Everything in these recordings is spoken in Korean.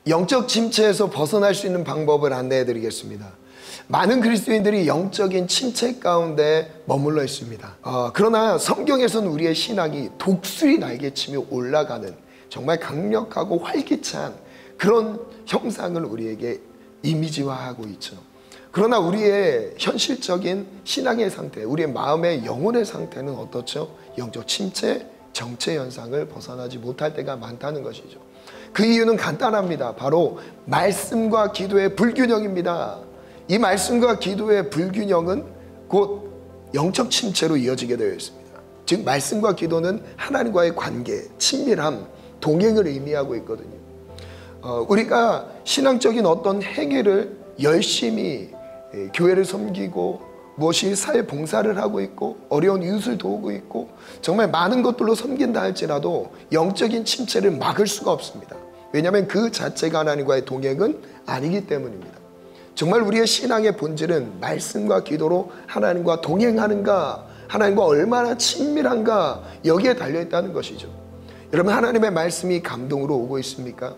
영적 침체에서 벗어날 수 있는 방법을 안내해 드리겠습니다. 많은 그리스도인들이 영적인 침체 가운데 머물러 있습니다. 그러나 성경에서는 우리의 신앙이 독수리 날개치며 올라가는 정말 강력하고 활기찬 그런 형상을 우리에게 이미지화하고 있죠. 그러나 우리의 현실적인 신앙의 상태, 우리의 마음의 영혼의 상태는 어떻죠? 영적 침체, 정체 현상을 벗어나지 못할 때가 많다는 것이죠. 그 이유는 간단합니다. 바로 말씀과 기도의 불균형입니다. 이 말씀과 기도의 불균형은 곧 영적 침체로 이어지게 되어 있습니다. 즉 말씀과 기도는 하나님과의 관계, 친밀함, 동행을 의미하고 있거든요. 우리가 신앙적인 어떤 행위를 열심히 교회를 섬기고 무엇이 사회 봉사를 하고 있고 어려운 이웃을 도우고 있고 정말 많은 것들로 섬긴다 할지라도 영적인 침체를 막을 수가 없습니다. 왜냐하면 그 자체가 하나님과의 동행은 아니기 때문입니다. 정말 우리의 신앙의 본질은 말씀과 기도로 하나님과 동행하는가, 하나님과 얼마나 친밀한가 여기에 달려있다는 것이죠. 여러분, 하나님의 말씀이 감동으로 오고 있습니까?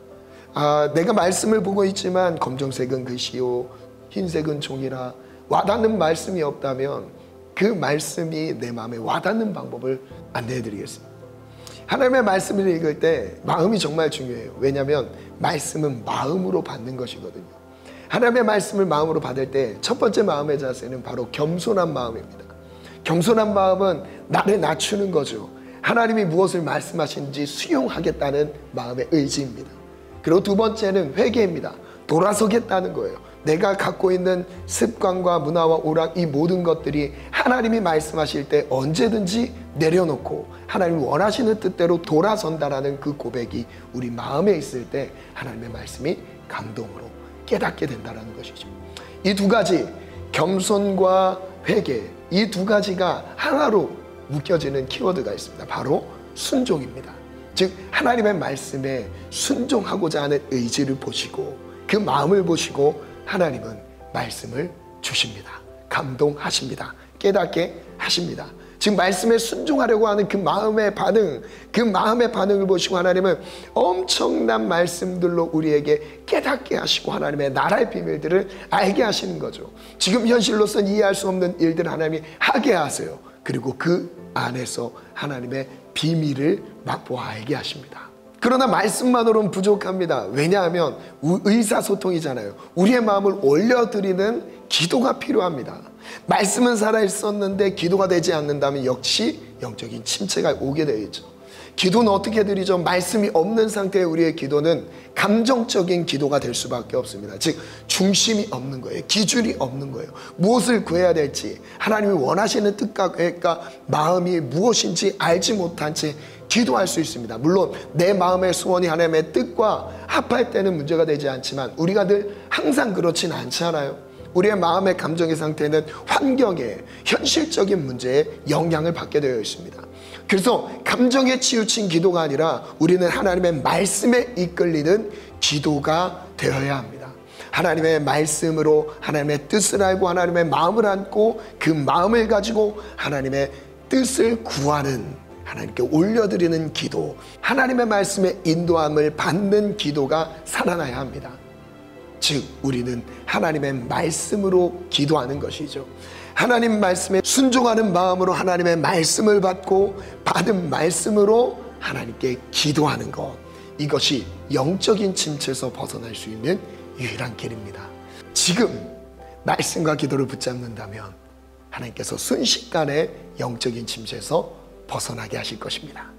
내가 말씀을 보고 있지만 검정색은 글씨요 흰색은 종이라 와닿는 말씀이 없다면 그 말씀이 내 마음에 와닿는 방법을 안내해 드리겠습니다. 하나님의 말씀을 읽을 때 마음이 정말 중요해요. 왜냐하면 말씀은 마음으로 받는 것이거든요. 하나님의 말씀을 마음으로 받을 때 첫 번째 마음의 자세는 바로 겸손한 마음입니다. 겸손한 마음은 나를 낮추는 거죠. 하나님이 무엇을 말씀하시는지 수용하겠다는 마음의 의지입니다. 그리고 두 번째는 회개입니다. 돌아서겠다는 거예요. 내가 갖고 있는 습관과 문화와 오락, 이 모든 것들이 하나님이 말씀하실 때 언제든지 내려놓고 하나님이 원하시는 뜻대로 돌아선다라는 그 고백이 우리 마음에 있을 때 하나님의 말씀이 감동으로 깨닫게 된다는 것이죠. 이 두 가지, 겸손과 회개, 이 두 가지가 하나로 묶여지는 키워드가 있습니다. 바로 순종입니다. 즉 하나님의 말씀에 순종하고자 하는 의지를 보시고 그 마음을 보시고 하나님은 말씀을 주십니다. 감동하십니다. 깨닫게 하십니다. 즉 말씀에 순종하려고 하는 그 마음의 반응, 그 마음의 반응을 보시고 하나님은 엄청난 말씀들로 우리에게 깨닫게 하시고 하나님의 나라의 비밀들을 알게 하시는 거죠. 지금 현실로서는 이해할 수 없는 일들을 하나님이 하게 하세요. 그리고 그 안에서 하나님의 비밀을 맛보아 알게 하십니다. 그러나 말씀만으로는 부족합니다. 왜냐하면 의사소통이잖아요. 우리의 마음을 올려드리는 기도가 필요합니다. 말씀은 살아있었는데 기도가 되지 않는다면 역시 영적인 침체가 오게 되어 있죠. 기도는 어떻게 드리죠? 말씀이 없는 상태의 우리의 기도는 감정적인 기도가 될 수밖에 없습니다. 즉 중심이 없는 거예요. 기준이 없는 거예요. 무엇을 구해야 될지, 하나님이 원하시는 뜻과 계획과 마음이 무엇인지 알지 못한 채 기도할 수 있습니다. 물론 내 마음의 소원이 하나님의 뜻과 합할 때는 문제가 되지 않지만 우리가 늘 항상 그렇진 않잖아요. 우리의 마음의 감정의 상태는 환경에, 현실적인 문제에 영향을 받게 되어 있습니다. 그래서 감정에 치우친 기도가 아니라 우리는 하나님의 말씀에 이끌리는 기도가 되어야 합니다. 하나님의 말씀으로 하나님의 뜻을 알고 하나님의 마음을 안고 그 마음을 가지고 하나님의 뜻을 구하는, 하나님께 올려드리는 기도, 하나님의 말씀의 인도함을 받는 기도가 살아나야 합니다. 즉 우리는 하나님의 말씀으로 기도하는 것이죠. 하나님 말씀에 순종하는 마음으로 하나님의 말씀을 받고 받은 말씀으로 하나님께 기도하는 것, 이것이 영적인 침체에서 벗어날 수 있는 유일한 길입니다. 지금 말씀과 기도를 붙잡는다면 하나님께서 순식간에 영적인 침체에서 벗어나게 하실 것입니다.